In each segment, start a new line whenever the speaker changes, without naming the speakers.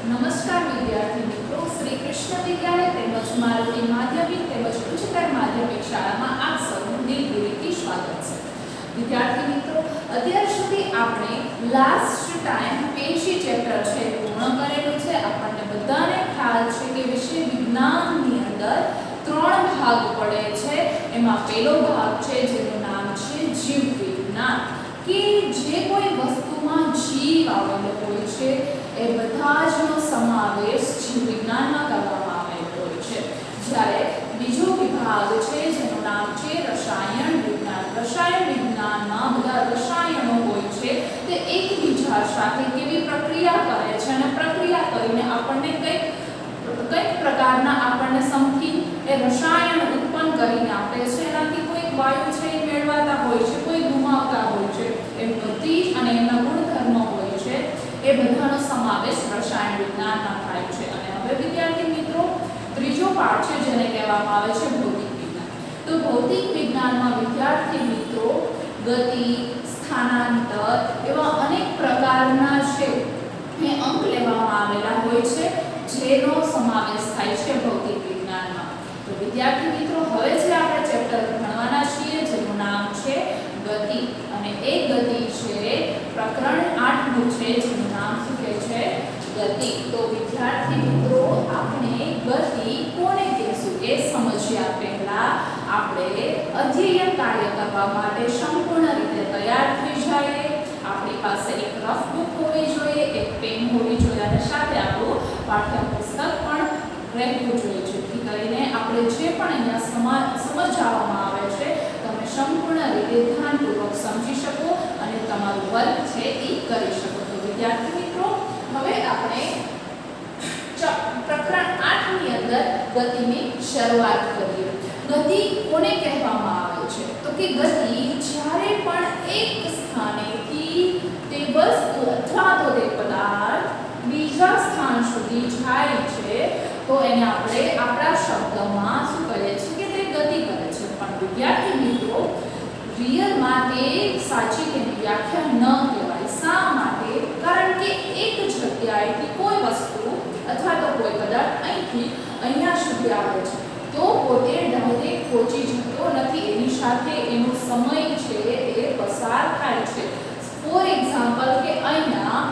નમસ્કાર વિદ્યાર્થી મિત્રો, શ્રી કૃષ્ણ વિદ્યાલય તેમજ મારુતિ માધ્યમિક તેમજ ઉચ્ચતર માધ્યમિક શાળામાં આપ સૌનું દિલગીરીથી સ્વાગત છે. વિદ્યાર્થી મિત્રો, અત્યાર સુધી આપણે લાસ્ટ ટાઈમ પેશી ચેપ્ટર છે પૂર્ણ કરેલું છે. આપણને બધાને ખ્યાલ છે કે વિષય વિજ્ઞાનની અંદર 3 ભાગ પડે છે. એમાં પહેલો ભાગ છે જેનું નામ છે જીવ વિજ્ઞાન, કે જે કોઈ વસ્તુમાં જીવ આવેલો હોય છે એ બધા જનો સમાવેશ જીવ વિજ્ઞાનમાં કરવામાં આવેલો હોય છે. જ્યારે બીજો વિભાગ છે જેનું નામ છે રસાયણ વિજ્ઞાન. રસાયણ વિજ્ઞાનમાં બધા રસાયણો હોય છે તે એકબીજા સાથે કેવી પ્રક્રિયા કરે છે અને પ્રક્રિયા કરીને આપણને કઈક પ્રકારના આપણને સમથિંગ એ રસાયણ ઉત્પન્ન કરીને આપે છે. એનાથી કોઈ વાયુ છે એ મેળવાતા હોય છે, કોઈ ગુમાવતા હોય છે. એ બધી અને એના ગુણધર્મો હોય છે એ બધાનો સમાવેશ રસાયણ વિજ્ઞાનમાં થાય છે. અને હવે વિદ્યાર્થી મિત્રો, ત્રીજો પાઠ છે જેને કહેવામાં આવે છે ભૌતિક વિજ્ઞાન. તો ભૌતિક વિજ્ઞાનમાં વિદ્યાર્થી મિત્રો ગતિ, સ્થાનાંતર એવા અનેક પ્રકારના છે એ અંક લેવામાં આવેલા હોય છે જેનો સમાવેશ થાય છે ભૌતિક વિજ્ઞાનમાં. તો વિદ્યાર્થી મિત્રો, હવે જે આપણે ચેપ્ટર ભણવાના છીએ જેનું નામ છે ગતિ, અને એ ગતિ છે પ્રકરણ 8 નું છે જેનું નામ શું કહે છે? ગતિ. તો વિદ્યાર્થી મિત્રો, આપણે ગતિ કોને કહેશું એ સમજ્યા પહેલા આપણે અધ્યયન કાર્ય કરવા માટે સંપૂર્ણ રીતે તૈયાર થઈ જઈએ. આપણી પાસે એક રફ બુક હોવી જોઈએ, એક પેન હોવી જોઈએ અને સાથે આપણું પાઠ્યપુસ્તક પણ રહેવું જોઈએ, જેથી કરીને આપણે જે પણ અહીંયા સમજાવવામાં આવે છે તમે સંપૂર્ણ રીતે ધ્યાનપૂર્વક સમજી શકો અને તમારું વર્ક છે એ કરી શકો. તો વિદ્યાર્થી મિત્રો, હવે આપણે પ્રકરણ 8 ની અંદર ગતિની શરૂઆત કરીએ. ગતિ કોને કહેવામાં આવે છે? તો કે ગતિ જ્યારે પણ એક સ્થાનેથી તે વસ્તુ અથવા તો તે પદાર્થ બીજા સ્થાન સુધી જાય છે તો એને આપણે આપણા શબ્દમાં શું કહીએ છીએ કે તે ગતિ કરે છે. પણ વિદ્યાર્થી મિત્રો, રિયલમાં તે સાચી તેની વ્યાખ્યા ન કહેવાય. શા માટે? કારણ કે એક જગ્યાએથી કોઈ વસ્તુ અથવા તો કોઈ પદાર્થ અહીંથી અહીંયા સુધી આવે છે તો પોતે ડાયરેક્ટ પહોંચી જતો નથી, એની સાથે એનો સમય છે એ પસાર થાય છે. ફોર એક્ઝામ્પલ, કે અહીંયા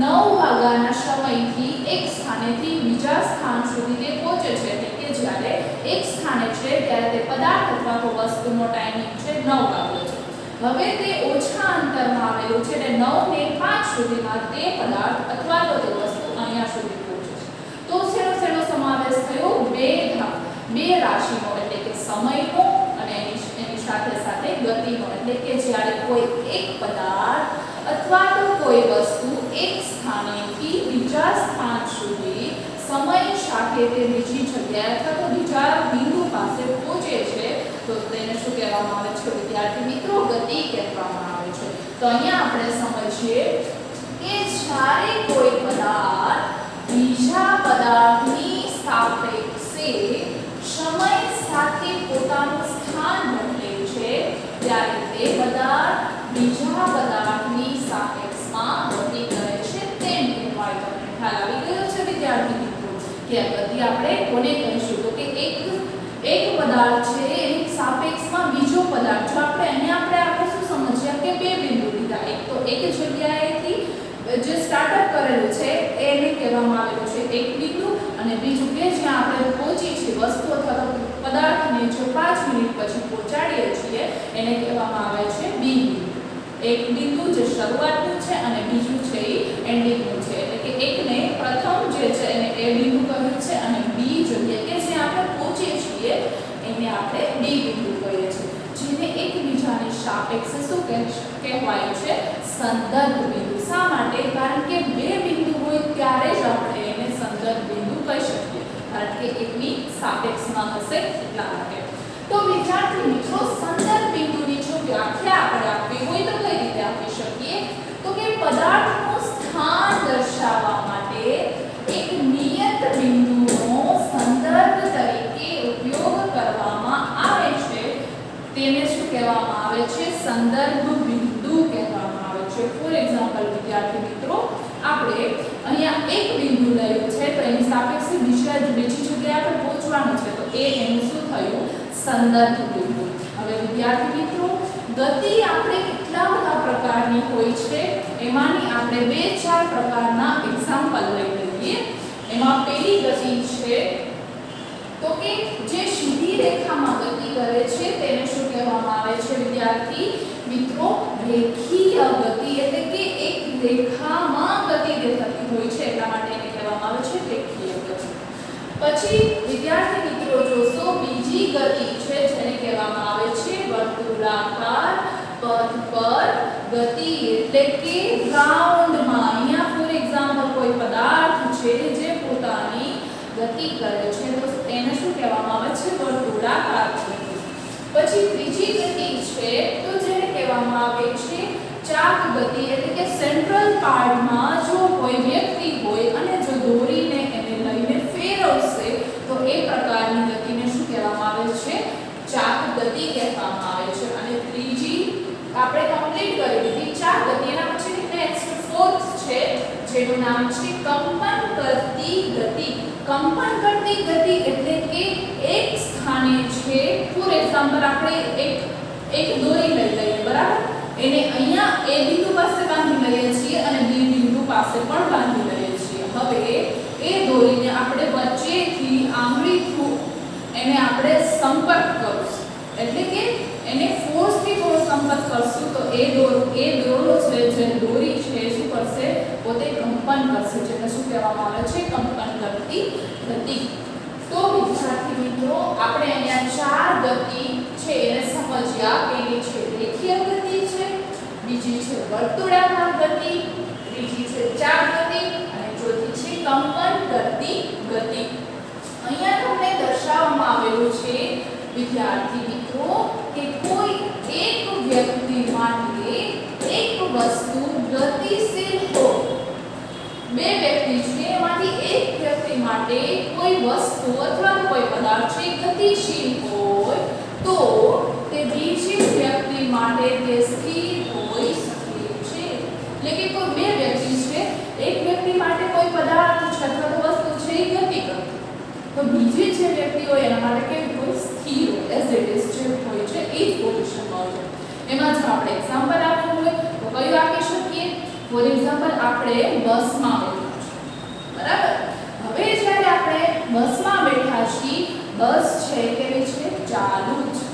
9 વાગ્યાના સમયથી એક સ્થાનેથી બીજા સ્થાન સુધી તે પહોંચે છે, એટલે કે જ્યારે એક સ્થાને છે ત્યારે તે પદાર્થ અથવા તો વસ્તુનો ટાઈમિંગ છે 9 વાગ્યો છે. હવે તે ઓછા અંતરમાં આવેલું છે એટલે 9 ને 5 સુધીમાં તે પદાર્થ અથવા તો તે વસ્તુ અહીંયા સુધી પહોંચે છે. તો શેનો સમાવેશ થયો? બે રાશિનો, એટલે કે સમયનો અને એની સાથે સાથે ગતિનો. એટલે કે જ્યારે કોઈ એક પદાર્થ અથવા તો કોઈ વસ્તુ એક સ્થાનેથી બીજા સ્થાન સુધી સમય સાથે તે બીજી જગ્યાએ અથવા તો બીજા બિંદુ પાસે પહોંચે છે તો તેને શું કહેવામાં આવે છે વિદ્યાર્થી મિત્રો? ગતિ કહેવામાં આવે છે. તો અહીંયા આપણે સમજીએ કે જ્યારે કોઈ પદાર્થ બીજા પદાર્થની સાપેક્ષે સમય સાથે પોતાનું સ્થાન બદલે છે ત્યારે તે પદાર્થ બીજા પદાર્થની સાપેક્ષમાં ગતિ કરે છે તેમ કહેવાય. તમને ખ્યાલ આવી ગયો છે વિદ્યાર્થી મિત્રો કે આ ગતિ આપણે કોને કહીશું? તો કે એક પદાર્થ છે એની સાપેક્ષમાં બીજો પદાર્થ. જો આપણે શું સમજ્યા કે બે બિંદુ લીધા, એક તો એક જગ્યાએથી જે સ્ટાર્ટઅપ કરેલું છે એને કહેવામાં આવેલું છે એક બિંદુ, અને બીજું કે જ્યાં આપણે પહોંચી છે વસ્તુ અથવા તો પદાર્થને જો 5 મિનિટ પછી પહોંચાડીએ છીએ એને કહેવામાં આવે છે બી બિંદુ. એક બિંદુ જે શરૂઆતનું છે અને બીજું છે એ એન્ડિંગનું છે. એટલે કે એકને પ્રથમ જે છે એને એ બિંદુ કહ્યું છે અને બી જગ્યા કે જ્યાં આપણે પહોંચીએ છીએ એને આપણે બી બિંદુ કહીએ છીએ, જેને એકબીજાની સાપેક્ષે શું કહેવાય છે? સંદર્ભ બિંદુ. શા માટે? કારણ કે બે બિંદુ હોય ત્યારે જ આપણે એને સંદર્ભ બિંદુ કહી શકીએ, કારણ કે એકની સાપેક્ષમાં હશે એટલા માટે. તો વિદ્યાર્થી મિત્રો, સંદર્ભ બિંદુની જો વ્યાખ્યા આપણે આપવી હોય તો કઈ રીતે આપી શકીએ? તો કે પદાર્થનું સ્થાન દર્શાવવા માટે એક નિયત બિંદુનો સંદર્ભ તરીકે ઉપયોગ કરવામાં આવે છે તેને શું કહેવામાં આવે છે? સંદર્ભ બિંદુ કહેવામાં આવે છે. ફોર એક્ઝામ્પલ વિદ્યાર્થી મિત્રો, આ આપણે અહીંયા એક બિંદુ લયું છે તો એની સાપેક્ષે બીજી જગ્યાએ આપણે પહોંચવાનું છે તો એ એનું શું થયું સંદર્ભ બિંદુ. હવે વિદ્યાર્થી મિત્રો ગતિ આપણે કેટલા બધા પ્રકારની હોય છે એમાંની આપણે 2-4 પ્રકારના એક્ઝામ્પલ લઈ લઈએ. એમાં પહેલી ગતિ છે તો કે જે સીધી રેખામાં ગતિ કરે છે તેને શું કહેવામાં આવે છે વિદ્યાર્થી મિત્રો રેખીય ગતિ, એટલે કે એક રેખામાં ગતિ થતી હોય છે એટલા માટે એને કહેવામાં આવે છે રેખીય ગતિ. પછી વિદ્યાર્થી મિત્રો જોશો બીજી ગતિ છે જેને કહેવામાં આવે છે વર્તુળાકાર પથ પર ગતિ, એટલે કે રાઉન્ડમાં. અહીંયા ફોર એક્ઝામ્પલ કોઈ પદાર્થ છે જે પોતાની ગતિ કરે છે તો એને શું કહેવામાં આવે છે વર્તુળાકાર ગતિ. પછી ત્રીજી ગતિ છે તો જેને કહેવામાં આવે છે ચાપ ગતિ, એટલે કે સેન્ટ્રલ પાર્ટમાં જો કોઈ વ્યક્તિ હોય અને જો દોરીને એને લઈને ફેરવશે તો એ પ્રકારની ગતિને શું કહેવામાં આવે છે ચાપ ગતિ કહેવામાં આવે છે. અને ત્રીજી આપણે કમ્પ્લીટ કરી દીધી ચાપ ગતિ. એના પછી નેક્સ્ટ ફોર્થ છે જેનું નામ છે કંપન કરતી ગતિ. કંપન કરતી ગતિ એટલે કે એક સ્થાને છે ફોર એક્ઝામ્પલ આપણે એક દોરી લઈ લઈએ બરાબર, એને અહીંયા એ બિંદુ પાસે બાંધી લઈએ છીએ અને બી બિંદુ પાસે પણ બાંધી લઈએ છીએ. હવે એ દોરીને આપણે વચ્ચેથી આંગળી થ્રુ એને આપણે સંપર્ક કરશું, એટલે કે એને ફોર્સથી થોડો સંપર્ક કરશું તો એ દોરો છે જે દોરી છે શું કરશે પોતે કંપન કરશે, જેને શું કહેવામાં આવે છે કંપન કરતી ગતિ. તો વિદ્યાર્થી મિત્રો આપણે અહીંયા 4 ગતિ છે એને સમજ્યા. પહેલી છે રેખીય ગતિ છે, બીજી છે વર્તુળાકાર ગતિ, ત્રીજી છે ચાપ ગતિ અને ચોથી છે કંપન કરતી ગતિ. અહીંયા તમને દર્શાવવામાં આવેલું છે વિદ્યાર્થી મિત્રો કે કોઈ એક વ્યક્તિ માટે એક વસ્તુ ગતિશીલ હોય. 2 વ્યક્તિ છે એમાંથી એક વ્યક્તિ માટે કોઈ વસ્તુ અથવા કોઈ પદાર્થ છે ગતિશીલ હોય તો તે બીજી વ્યક્તિ માટે તે સ્થિર હોઈ શકે છે. એટલે કે કોઈ 2 વ્યક્તિ છે, એક વ્યક્તિ માટે કોઈ પદાર્થ છે અથવા વસ્તુ છે એ ગતિ કરે તો બીજી જે વ્યક્તિ હોય એના માટે કેવી હોય સ્થિર હોય, એઝ ઇટ ઇઝ જે હોય છે એ જ પોઝિશનમાં હોય. એમાં જો આપણે એક્ઝામ્પલ આપવું હોય તો કયું આપી શકીએ? ફોર એક્ઝામ્પલ આપણે બસમાં બેઠા છીએ બરાબર. હવે જ્યારે આપણે બસમાં બેઠા છીએ, બસ છે કેવી છે ચાલુ છે,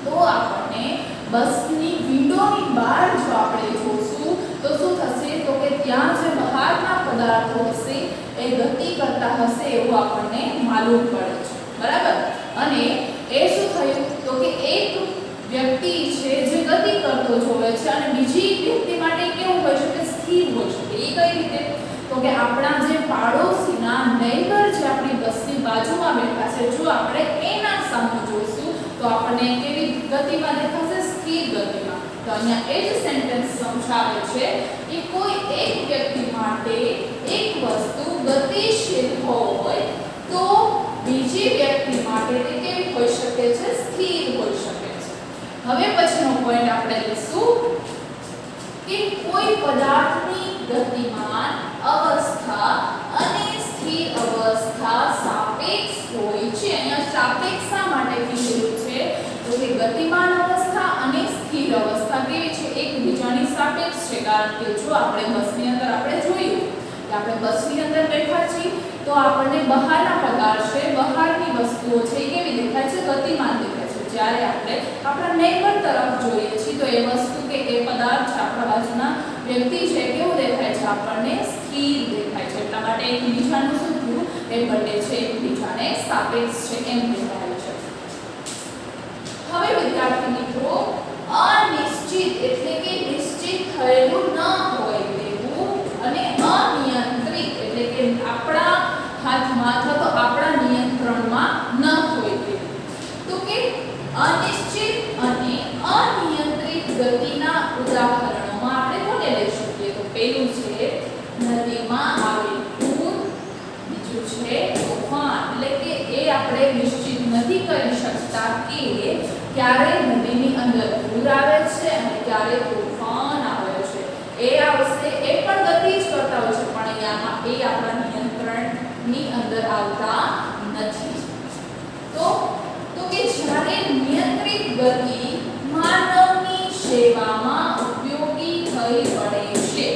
તો આપણને બસની વિન્ડોની બહાર જો આપણે જોશું તો શું થશે તો કે ત્યાં જે બહારના પદાર્થો હશે એ ગતિ કરતા હશે એવું આપણને માલુમ પડે છે બરાબર. અને એ શું થયું તો કે એક વ્યક્તિ છે જે ગતિ કરતો જોવે છે અને બીજી વ્યક્તિ માટે કેવું હોય શકે સ્થિર હોય શકે. એ કઈ રીતે તો કે આપણા જે પાડોશીના નેબર જે આપણી બસની બાજુમાં બેઠા છે જો આપણે એના સામે જોશું તો આપણને કેવી ગતિમાં દેખાશે સ્થિર ગતિમાં. તો અહીંયા એ જ સેન્ટેન્સ સમજાવે છે કે કોઈ એક વ્યક્તિ માટે એક વસ્તુ ગતિશીલ હોય તો બીજી વ્યક્તિ માટે તે કેવી હોઈ શકે છે સ્થિર હોઈ શકે છે. હવે પછીનો પોઈન્ટ આપણે લઈશું કે કોઈ પદાર્થની ગતિમાન અવસ્થા અને સ્થિર અવસ્થા સાપેક્ષ હોય છે. અહીંયા સાપેક્ષ શા માટે કીધેલું છે તો કે ગતિમાન અવસ્થા અને સ્થિર અવસ્થા કેવી છે એકબીજાની સાપેક્ષ છે. કારણ કે જો આપણે બસની અંદર આપણે જોયું કે આપણે બસની અંદર બેઠા છીએ તો આપણને બહારના પદાર્થ છે બહારની વસ્તુઓ છે એ કેવી દેખાય છે ગતિમાન દેખાય છે. જ્યારે આપણે આપણા નેબર તરફ જોઈએ છીએ તો એ વસ્તુ કે એ પદાર્થ છે આપણા બાજુના વ્યક્તિ છે કેવું દેખાય છે આપણને સ્થિર દેખાય છે. એટલા માટે એકબીજાનું શું થયું એ બંને છે એકબીજાને સાપેક્ષ છે એમ કહેવાય છે. હવે વિદ્યાર્થી મિત્રો અનિશ્ચિત એટલે કે નિશ્ચિત થયેલું ન હોય તેવું અને અનિયંત્રિત એટલે કે આપણા હાથમાં અથવા તો આપણા નિયંત્રણમાં ન હોય તેવું. તો કે અનિશ્ચિત અને અનિયંત્રિત ગતિના ઉદાહરણોમાં આપણે કોને લઈ શકીએ તો પહેલું છે નદીમાં આવેલ પૂર, બીજું છે તોફાન. એટલે કે એ આપણે નિશ્ચિત નથી કરી શકતા કે ક્યારે નદીની અંદર પૂર આવે છે અને ક્યારે તોફાન આવે છે. એ આવશે એ પણ ગતિ જ કરતા ઉપયોગી પડે છે.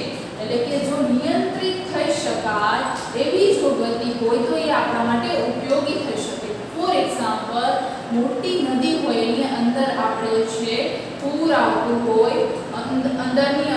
એટલે કે જો નિયંત્રિત થઈ શકાય એવી જો ગતિ હોય તો એ આપણા માટે ઉપયોગી થઈ શકે. ફોર એક્ઝામ્પલ, મોટી નદી હોય એની અંદર આપણે છે પૂર આવતું હોય, અંદરની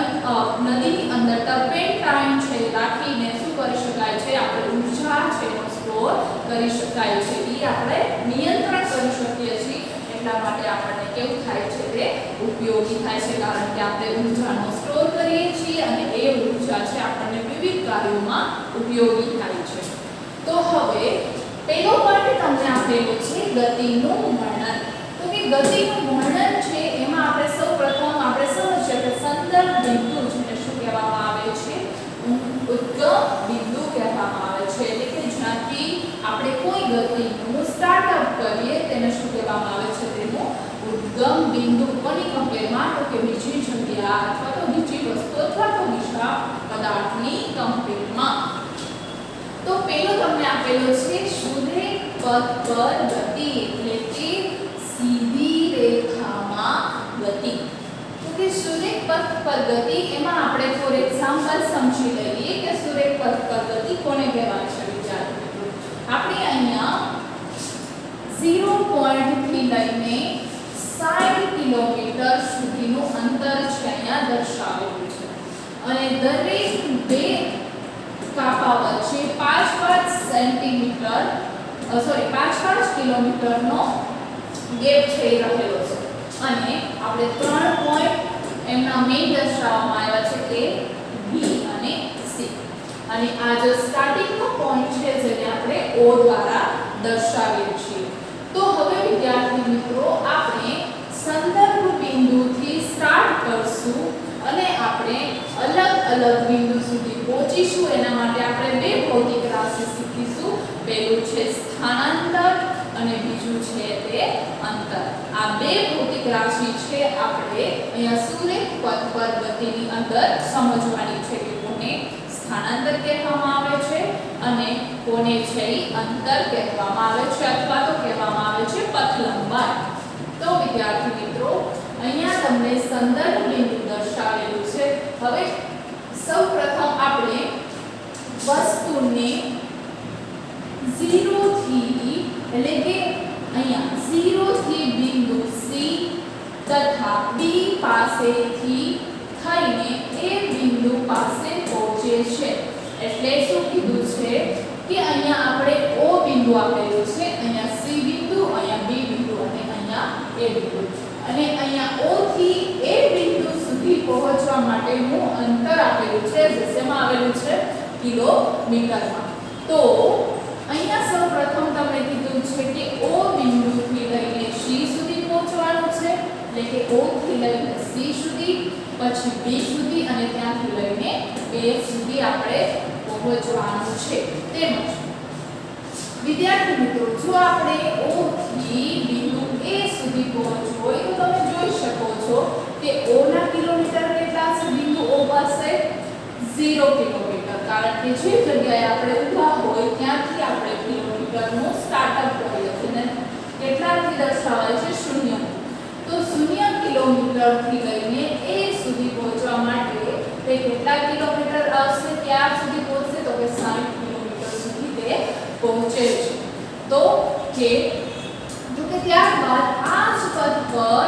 નદીની અંદર ટર્પેન્ટાઇન છે રાખીને શું કરી શકાય છે, આપણે ઊર્જા છે એનો સ્ટોર કરી શકાય છે. એ આપણે નિયંત્રણ કરી શકીએ છીએ. એટલા માટે આપણને કેવું થાય છે, તે ઉપયોગી થાય છે, કારણ કે આપણે ઊર્જાનો સ્ટોર કરીએ છીએ અને એ ઊર્જા છે આપણને વિવિધ કાર્યોમાં ઉપયોગી થાય છે. તો હવે પહેલો પોઈન્ટ તમને આપેલો છે ગતિનું વર્ણન. તો કે ગતિનું વર્ણન છે એમાં આપણે સૌપ્રથમ આપણે સમજીએ કે સંદર્ભ બિંદુ જેને શું કહેવામાં આવે છે, ઉદ્ગમ બિંદુ કહેવામાં આવે છે. એટલે કે જ્યાંથી આપણે કોઈ ગતિનું સ્ટાર્ટઅપ કરીએ તેને શું કહેવામાં આવે છે, તેનું ઉદ્ગમ બિંદુ. કોની કમ્પેરમાં, તો કે બીજી જગ્યા અથવા તો બીજી વસ્તુ અથવા તો બીજા પદાર્થની કમ્પેરમાં. તો પહેલો તમને આપેલો છે સુરેખ પથ પર ગતિ, એટલે કે સીધી રેખામાં ગતિ. તો કે સુરેખ પથ પર ગતિ એમાં આપણે ફોર એક્ઝામ્પલ સમજી લઈએ કે સુરેખ પથ પર ગતિ કોને કહેવાય છે. વિદ્યાર્થી મિત્રો, આપણે અહીંયા 0 પોઈન્ટથી લઈને 60 કિલોમીટર સુધીનું અંતર છે અહીંયા દર્શાવેલું છે અને દરેક બે કાપા વચ્ચે 5-5 સેન્ટીમીટર 5-5 કિલોમીટરનો ગેપ છે રહેલો છે. અને આપણે 3 પોઈન્ટ એમના મેઇન દર્શાવવામાં આવ્યા છે કે B અને C. અને આ જો સ્ટાર્ટિંગનો પોઈન્ટ છે જેને આપણે O દ્વારા દર્શાવીએ છીએ. તો હવે વિદ્યાર્થી મિત્રો આપણે સંદર્ભ બિંદુથી સ્ટાર્ટ કરશું અને આપણે અલગ અલગ બિંદુ સુધી પહોંચીશું. એના માટે આપણે બે ભૌતિક રાશિ શીખીશું. પહેલું છે સ્થાનાંતર અને બીજું છે તે અંતર. આ બે ભૌતિક રાશિ છે આપણે અહીંયા સુરેખ પથ પર ગતિની અંદર સમજવાની છે કે કોને સ્થાનાંતર કહેવામાં આવે છે અને કોને છે અંતર કહેવામાં આવે છે અથવા તો કહેવામાં આવે છે પથ લંબાઈ. તો વિદ્યાર્થી મિત્રો, અહીંયા તમને સંદર્ભ બિંદુ દર્શાવેલું છે. હવે સૌપ્રથમ આપણે વસ્તુને 0 થી, એટલે કે અહીંયા 0 થી બિંદુ C તથા B પાસેથી થઈને એ બિંદુ પાસે પહોંચે છે. એટલે શું કીધું છે કે અહીંયા આપણે O બિંદુ આપેલું છે, અહીંયા C બિંદુ, અહીંયા B બિંદુ અને અહીંયા A બિંદુ. અને અહીંયા O થી A બિંદુ સુધી પહોંચવા માટેનું અંતર આપેલું છે જે શેમાં આવેલું છે, કિલોમીટરમાં. તો અહીંયા સૌપ્રથમ તમને કીધું છે કે O બિંદુથી લઈને C સુધી પહોંચવાનું છે. એટલે કે O થી લઈને C સુધી, પછી B સુધી અને ત્યાંથી લઈને A સુધી આપણે પહોંચવાનું છે. તેમજ વિદ્યાર્થી મિત્રો, જો આપણે O થી બિંદુ A સુધી પહોંચવું હોય તો તમે જોઈ શકો છો કે O ના કિલોમીટર કેટલા છે, બિંદુ O પાસે 0 કિલોમીટર. કારણ કે જે જગ્યાએ આપણે ઊભા હોય ત્યાંથી આપણે કિલોમીટરનું સ્ટાર્ટઅપ કરીએ છીએ ને કેટલાથી દર્શાવાય છે, 0. તો 0 કિલોમીટરથી લઈને A સુધી પહોંચવા માટે તે કેટલા કિલોમીટર આવશે, ક્યાં સુધી પહોંચશે, તો કે 60 કિલોમીટર સુધી તે પહોંચે છે. તો કે ત્યારબાદ આ જ પથ પર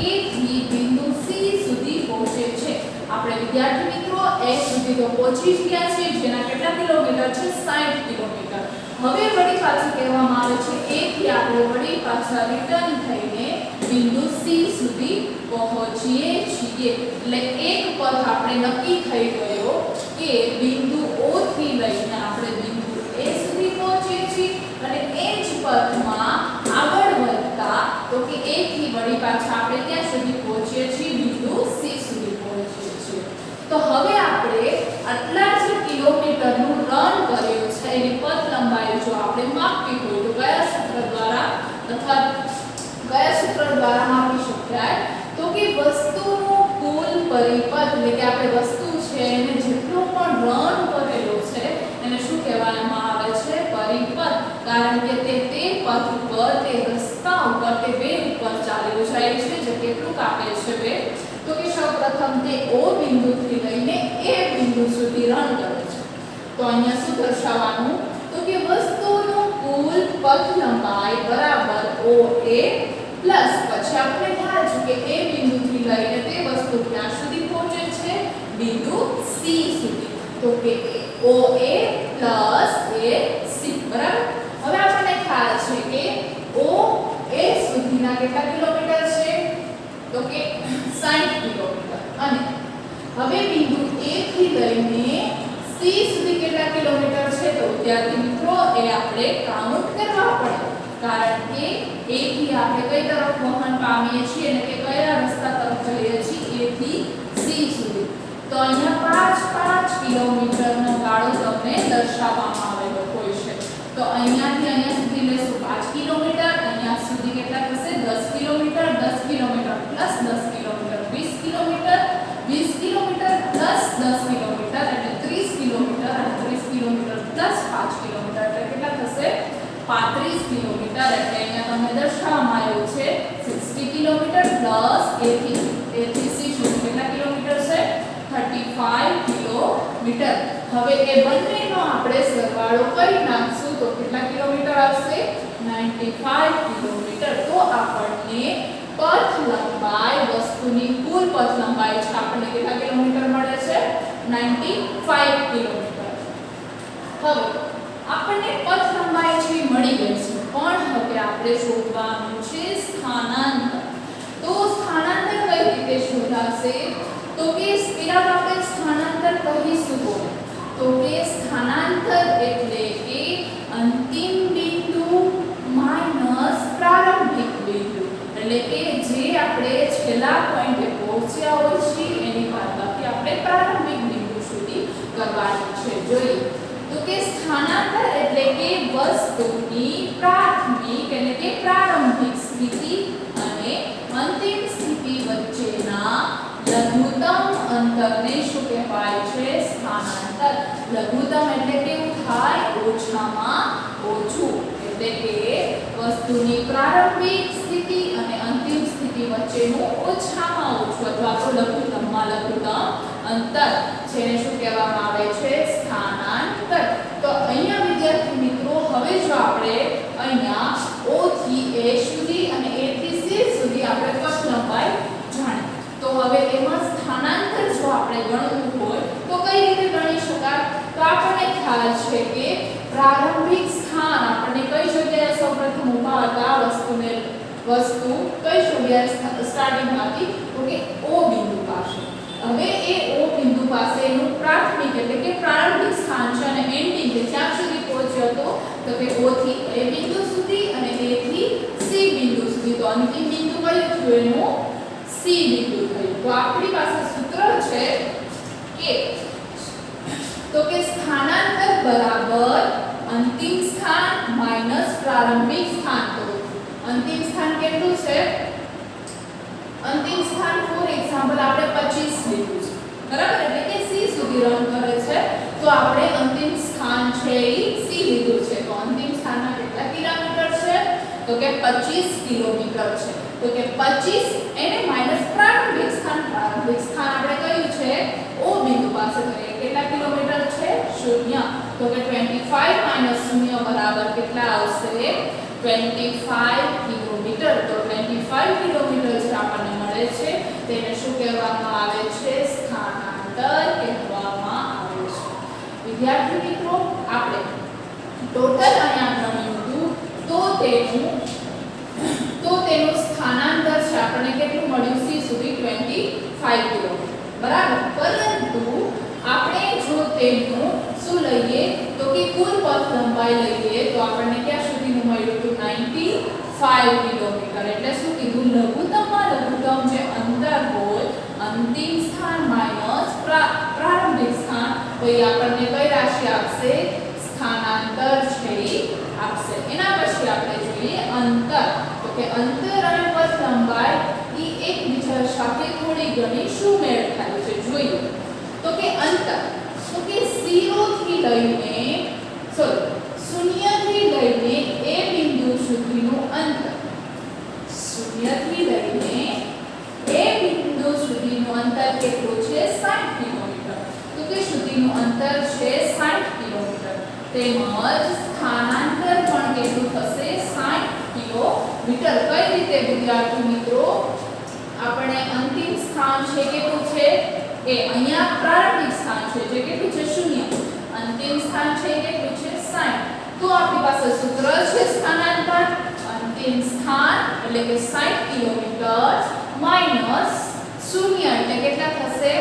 A થી બિંદુ C સુધી પહોંચે છે. આપણે વિદ્યાર્થી મિત્રો A સુધી તો પહોંચી જ ગયા છે, જેના કેટલા કિલોમીટર છે, 60 કિલોમીટર. હવે વળી પાછું કહેવામાં આવે છે A થી આપણે વળી પાછા રિટર્ન થઈને બિંદુ C સુધી પહોંચીએ છીએ. એટલે એક પથ આપણે નક્કી થઈ ગયો કે બિંદુ O થી લઈને આપણે બિંદુ A સુધી પહોંચીએ છીએ અને એ જ પથમાં આગળ વધતા તો કે A થી વળી પાછા આપણે ત્યાં સુધી પહોંચીએ છીએ, બિંદુ C સુધી પહોંચીએ છીએ. તો હવે આપણે આટલા જ કિલોમીટરનું રન કર્યું છે એની પથ લંબાઈ જો આપણે માપવી હોય તો કયા સૂત્ર દ્વારા અથવા કયા સૂત્ર દ્વારા માપી શકાય, તો કે વસ્તુનું કુલ પરિપથ, એટલે કે આપણે વસ્તુ છે એને જેટલો પણ રન કરેલો છે એને શું કહેવામાં આવે છે, પરિપથ. કારણ કે તે પથ ઉપર, તે રસ્તા ઉપર, તે વે ઉપર ચાલ્યો જાય છે. જે કેટલું કાપે છે વે, તો કે સૌપ્રથમ તે O બિંદુથી લઈને A બિંદુ સુધી રન કરે છે. તો અહીંયા શું દર્શાવવાનું? તો કે વસ્તુનું કુલ પથ લંબાઈ બરાબર OA પ્લસ પછી આપણે ખ્યાલ છે કે A બિંદુથી લઈને તે વસ્તુ ક્યાં સુધી પહોંચે છે? બિંદુ C સુધી. તો કે OA પ્લસ AC બરાબર. હવે આપણને ખ્યાલ છે કે OA સુધીના કેટલા કિલોમીટર છે? તો કે 60 કિલોમીટર. અને હવે બિંદુ A થી લઈને C સુધી કેટલા કિલોમીટર છે? તો વિદ્યાર્થી મિત્રો એ આપણે કાઉન્ટ કરવા પડે, કારણ કે A થી આપણે કઈ તરફ વહન પામીએ છીએ અને કે કયા રસ્તા તરફ જઈએ છીએ? A થી C સુધી. તો અહીંયા 5 કિલોમીટરનો ગાળો તમને દર્શાવવામાં આવેલો હોય છે. તો અહીંયાથી અહીંયા સુધી લેશું 5 કિલોમીટર, અહીંયા સુધી કેટલા થશે? 10 kilometre, 10 kilometre plus 10 kilometre 20 kilometre, 20 kilometre plus 10 kilometre એટલે 30 કિલોમીટર અને 30 કિલોમીટર પ્લસ 5 કિલોમીટર એટલે કેટલા થશે? 35 કિલોમીટર. એટલે અહીંયા તમને દર્શાવવામાં આવ્યું છે 60 કિલોમીટર પ્લસ A થી C સુધી કેટલા કિલોમીટર છે? 35 કિલોમીટર. હવે એ બંનેનો આપણે સરવાળો કરી નાખશું તો કેટલા કિલોમીટર આવશે? 95 કિલોમીટર. તો આપણને પથ લંબાઈ, વસ્તુની કુલ પથ લંબાઈ છે આપણને કેટલા કિલોમીટર મળે છે? 95 કિલોમીટર. હવે આપણને પથ લંબાઈ છે મળી ગઈ છે, પણ હવે આપણે શોધવાનું છે સ્થાનાંતર. તો સ્થાનાંતર કઈ રીતે શોધાશે? તો કે પેલા આપણે સ્થાનાંતર કહીશું તો કે સ્થાનાંતર એટલે કે અંતિમ બિંદુ માઈનસ પ્રારંભિક બિંદુ. એટલે કે જે આપણે છેલ્લા પોઈન્ટે પહોંચ્યા હોય છે એની કરતાથી આપણે પ્રારંભિક બિંદુ સુધી કરવાનું છે. જોઈએ તો કે સ્થાનાંતર એટલે કે વસ્તુની પ્રાથમિક એટલે કે પ્રારંભિક સ્થિતિ અને અંતિમ સ્થિતિ વચ્ચેના લઘુત્તમ અંતરને શું કહેવાય છે? સ્થાનાંતર. લઘુત્તમ એટલે કેવું થાય? ઓછામાં ઓછું. એટલે કે વસ્તુની પ્રારંભિક સ્થિતિ અને અંતિમ સ્થિતિ વચ્ચેનું ઓછામાં ઓછું અથવા તો લઘુત્તમમાં લઘુત્તમ અંતર જેને શું કહેવામાં આવે છે? સ્થાનાંતર. તો અહીંયા વિદ્યાર્થી મિત્રો હવે જો આપણે અહીંયા O થી A સુધી અને A થી C સુધી આપણે પથ લંબાઈ જાણીએ તો હવે એમાં સ્થાનાંતર જો આપણે ગણવું હોય તો કઈ રીતે ગણી શકાય? તો આપણને ખ્યાલ છે કે પ્રારંભિક સ્થાન આપણને કઈ જગ્યાએ સૌપ્રથમ ઊભા હતા? વસ્તુ કઈ જગ્યાએ સ્ટાર્ટિંગમાં હતી? તો કે O બિંદુ પાસે. હવે એ O બિંદુ પાસે એનું પ્રાથમિક એટલે કે પ્રારંભિક સ્થાન છે અને એન્ડિંગ કે જ્યાં સુધી પહોંચ્યો હતો તો કે O થી A બિંદુ સુધી અને A થી C બિંદુ સુધી. તો અંતિમ બિંદુ કયું થયું? એનું C બિંદુ થયું. તો આપણી પાસે સૂત્ર છે કે સ્થાનાંતર બરાબર અંતિમ સ્થાન માઈનસ પ્રારંભિક સ્થાન. તો અંતિમ સ્થાન કેટલું છે? અંતિમ સ્થાન ફોર એક્ઝામ્પલ આપણે 25 લીધું છે બરાબર, એટલે કે C સુધી રન કરે છે. તો આપણે અંતિમ સ્થાન છે એ C લીધું છે. તો અંતિમ સ્થાનમાં કેટલા કિલોમીટર છે? તો કે 25 કિલોમીટર છે. તો કે 25 એને માઈનસ પ્રારંભિક સ્થાન. પ્રારંભિક સ્થાન આપણે કયું છે? O બિંદુ પાસે. તો કેટલા કિલોમીટર છે? 0. તો કે 25 માઈનસ 0 બરાબર કેટલા આવશે? 25 કિલોમીટર. તો 25 કિલોમીટર જે આપણને મળે છે તેને શું કહેવામાં આવે છે? સ્થાનાંતર કહેવામાં આવે છે. વિદ્યાર્થી મિત્રો આપણે ટોટલ અહીંયા ગણ્યું હતું તો તેનું સ્થાનાંતર છે આપણને કેટલું મળ્યું? C સુધી 25 કિલોમીટર બરાબર. પરંતુ આપણે જો તેનું શું લઈએ તો કે કુલ પથ લંબાઈ લઈએ તો આપણને ક્યાં સુધીનું મળ્યું હતું? 95 કિલોમીટર. એટલે શું કીધું? લઘુત્તમમાં લઘુત્તમ જે અંતર હોય અંતિમ સ્થાન માઈનસ પ્રારંભિક સ્થાન તો એ આપણને કઈ રાશિ આપશે? સ્થાનાંતર છે આપશે. એના પછી આપણે જોઈએ અંતર. તો કે અંતર અને પથ લંબાઈ એ એકબીજા સાથે થોડી ઘણી શું મેળ ખાય છે જોઈએ. તો કે અંતર તો કે 0 થી લઈને 0 થી લઈને A બિંદુ સુધીનું અંતર. 0 થી લઈને A બિંદુ સુધીનું અંતર સુધીનું અંતર છે 60 કિલોમીટર તેમજ સ્થાનાંતર પણ કેટલું થશે 60 કિલોમીટર કઈ રીતે વિદ્યાર્થી મિત્રો આપણે અંતિમ સ્થાન છે કેટલું છે એ અહીંયા પ્રારંભિક સ્થાન છે જે કેટલું છે 0 અંતિમ સ્થાન છે કેટલું છે 60 તો આપણી પાસે સૂત્ર છે સ્થાનાંતર અંતિમ સ્થાન એટલે કે 60 કિલોમીટર માઈનસ 0 એટલે કેટલા થશે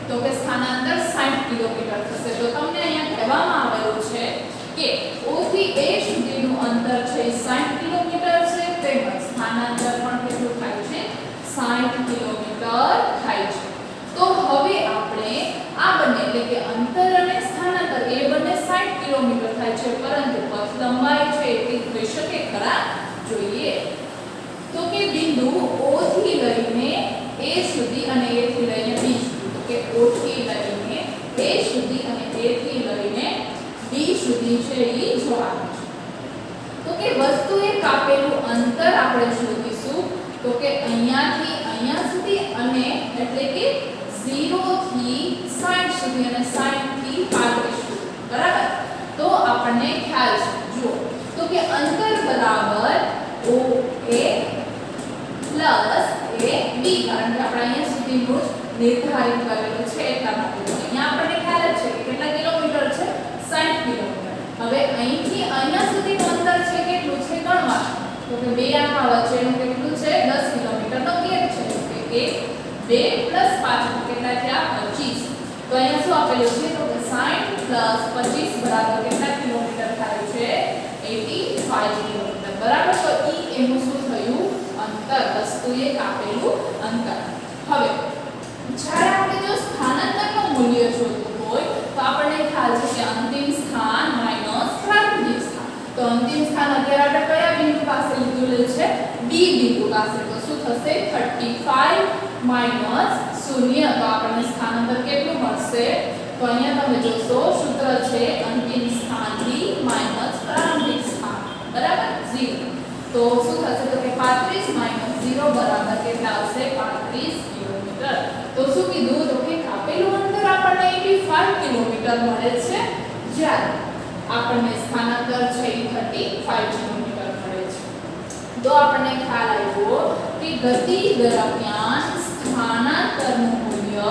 તો કે સ્થાનાંતર 60 કિલોમીટર થશે તો તમને અહીંયા કહેવામાં આવેલું છે કે O થી A સુધીનું અંતર છે 60 કિલોમીટર છે તેમજ સ્થાનાંતર પણ કેટલું થાય છે 60 કિલોમીટર થાય છે તો હવે આપણે આ બંને એટલે કે અંતર અને સ્થાનાંતર એ બંને 60 કિલોમીટર થાય છે પરંતુ પથ લંબાઈ છે એ થઈ શકે ખરા જોઈએ તો કે બિંદુ O થી લઈને A સુધી અને A થી લઈને B સુધી તો કે O થી લઈને A સુધી અને A થી લઈને B સુધી છે એ જોવાનું છે તો કે વસ્તુએ કાપેલું અંતર આપણે શોધીશું તો કે અહીંયાથી અહીંયા સુધી અને એટલે કે 0 થી 60 સુધી અને 60 થી 35 સુધી બરાબર તો આપણને ખ્યાલ છે જો તો કે અંતર બરાબર OA પ્લસ AB કારણ કે આપણે અહીંયા સુધીનું નિર્ધારિત કરેલું છે એટલા માટે અહીંયા આપણને ખ્યાલ છે કે કેટલા કિલોમીટર છે 60 કિલોમીટર હવે અહીંથી અહીંયા સુધીનું અંતર છે કેટલું છે ગણવા તો કે બે આખા વચ્ચેનું કેટલું છે 10 કિલોમીટરનો ગેપ છે તો કે 2 પ્લસ 5 કેટલા થયા 25 તો અહીંયા શું આપેલું છે તો કે 60 પ્લસ 25 બરાબર કેટલા કિલોમીટર થાય છે 85 કિલોમીટર બરાબર તો ઈ એનું શું થયું અંતર વસ્તુએ કાપેલું અંતર હવે જ્યારે આપણે જો સ્થાનાંતરનું મૂલ્ય શોધવું હોય તો આપણને ખ્યાલ છે કે અંતિમ સ્થાન માઈનસ પ્રારંભિક સ્થાન તો અંતિમ સ્થાન અત્યારે આપણે કયા બિંદુ પાસે લીધું છે B બિંદુ પાસે તો શું થશે 35 માઈનસ 0 તો આપણને સ્થાનાંતર કેટલું મળશે તો અહીંયા તમે જોશો સૂત્ર છે અંતિમ સ્થાનથી માઈનસ પ્રારંભિક સ્થાન બરાબર 0 તો શું થશે તો કે 35 માઈનસ 0 બરાબર કેટલા આવશે 35 કિલોમીટર તો શું કીધું તો કે કાપેલું અંતર આપણને 85 કિલોમીટર મળે છે જ્યારે આપણને સ્થાનાંતર છે 35 કિલોમીટર મળે છે તો આપણને ખ્યાલ આવ્યો કે ગતિ દરમિયાન સ્થાનાંતરનું મૂલ્ય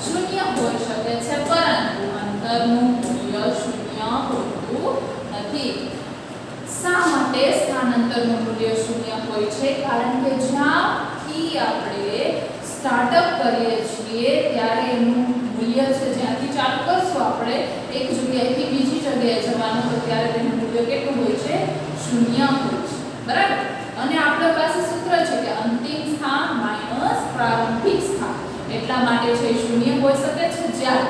0 હોઈ શકે છે પરંતુ અંતરનું મૂલ્ય 0 હોતું નથી શા માટે સ્થાનાંતરનું મૂલ્ય 0 હોય છે કારણ કે જ્યાંથી આપણે સ્ટાર્ટઅપ કરીએ છીએ ત્યારે એનું મૂલ્ય છે જ્યાંથી ચાલુ કરશું આપણે એક જગ્યાએથી બીજી જગ્યાએ જવાનું તો ત્યારે તેનું મૂલ્ય કેટલું હોય છે 0 હોય છે બરાબર અને આપણા પાસે સૂત્ર છે કે અંતિમ સ્થાન માઈનસ પ્રારંભિક સ્થાન એટલા માટે છે 0 હોઈ શકે છે જ્યારે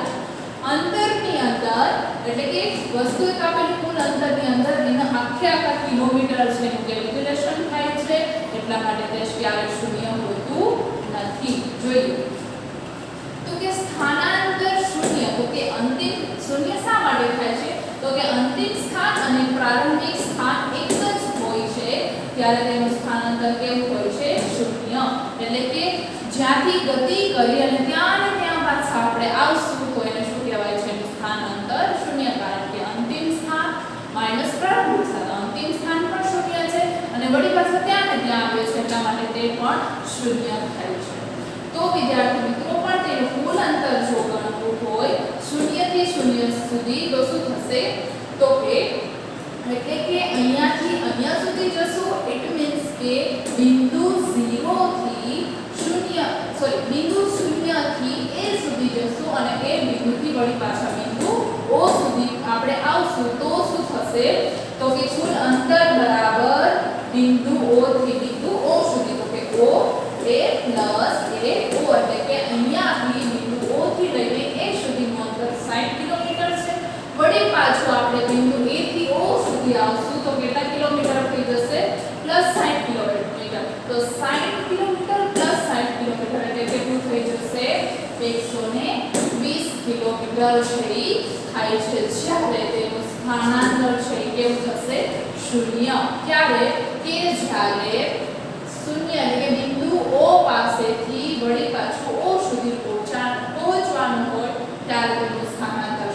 અંતરની અંદર એટલે કે વસ્તુએ કાપેલું કુલ અંતરની અંદર એના આખા કિલોમીટર છે એનું કેલ્ક્યુલેશન થાય છે એટલા માટે તે ક્યારેય 0 હોતું નથી જોઈએ તો કે સ્થાનાંતર 0 તો કે અંતિમ 0 શા માટે થાય છે તો કે અંતિમ સ્થાન અને પ્રારંભિક સ્થાન એક જ હોય છે ત્યારે તેનું સ્થાનાંતર કેવું હોય છે 0 એટલે કે જ્યાંથી ગતિ કરી અને ત્યાં પાછા આપણે આવશું તો એને શું કહેવાય છે સ્થાનાંતર 0 કારણ કે અંતિમ સ્થાન માઈનસ પ્રારંભિક સ્થાન અંતિમ સ્થાન પણ 0 છે અને વળી પાછા ત્યાં ને ત્યાં આવે છે એટલા માટે તે પણ 0 થાય છે તો વિદ્યાર્થી મિત્રો પણ તેનું કુલ અંતર જો ગણવું હોય 0 થી 0 સુધી તો શું થશે તો કે એટલે કે અહીંયાથી અહીંયા સુધી જશું ઇટ મીન્સ કે બિંદુ 0 થી 0 બિંદુ 0 થી A સુધી જશું અને એ બિંદુથી વળી પાછા બિંદુ O સુધી આપણે આવશું તો શું થશે તો કે કુલ અંતર બરાબર બિંદુ O થી બિંદુ O સુધી તો કે O A plus A O એટલે કે અહીંયાથી બિંદુ O થી લઈને A સુધીનું અંતર 60 કિલોમીટર છે વળી પાછું આપણે બિંદુ A થી O સુધી આવશું તો કેટલા કિલોમીટર થઈ જશે પ્લસ 60 કિલોમીટર તો 60 કિલોમીટર પ્લસ 60 કિલોમીટર એટલે કેટલું થઈ જશે 120 કિલોમીટર છે થાય છે જ્યારે તેનું સ્થાનાંતર છે કેવું થશે 0 ક્યારે કે જ્યારે 0 એટલે કે બિંદુ O પાસેથી વળી પાછું O સુધી પહોંચવાનું હોય ત્યારે તેનું સ્થાનાંતર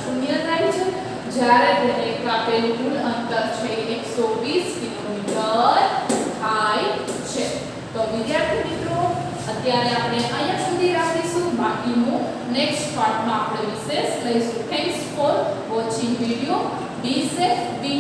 પાર્ટમાં આપણે વિશેષ લઈશું. Thanks for watching video. Be safe, B